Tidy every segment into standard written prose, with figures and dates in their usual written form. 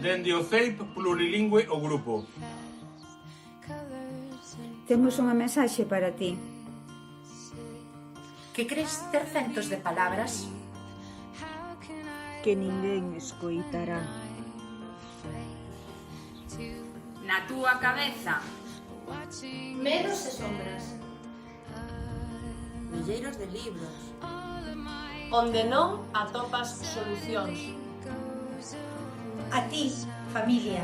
Dende o CEIP plurilingüe o grupo. Temos unha mensaxe para ti. Que crees ter centos de palabras? Que ninguén escoitará. Na túa cabeza. Medos e sombras. Milleiros de libros. Onde non atopas solucións. A ti, familia.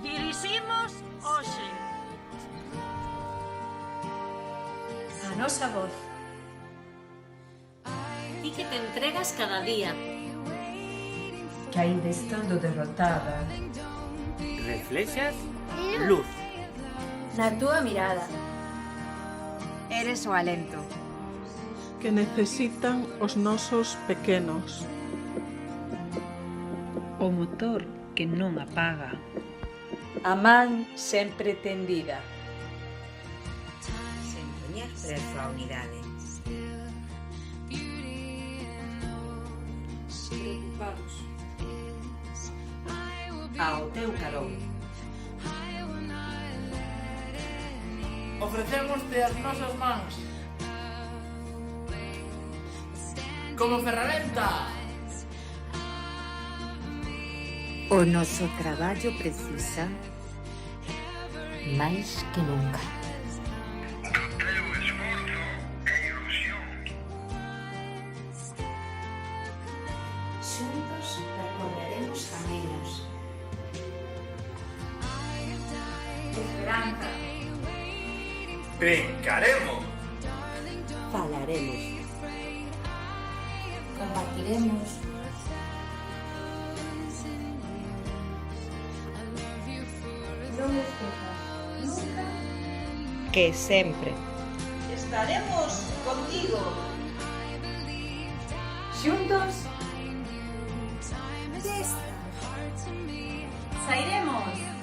Diriximos hoxe. A nosa voz. Ti que te entregas cada día. Que aínda estando derrotada, Reflexas luz. Na túa mirada. Eres o alento. Que necesitan os nosos pequenos. O motor que non apaga. A man sempre tendida. Sen poñer prezo á unidade. Preocupados. Ao teu carón. Ofrecémoste as nosas mans como ferramenta. o noso traballo precisa máis que nunca. Xuntos recorreremos caminos. Esperanza. Brincaremos. Falaremos. Compartiremos. Non esquezas nunca Que sempre. Estaremos contigo. Xuntos. Sairemos.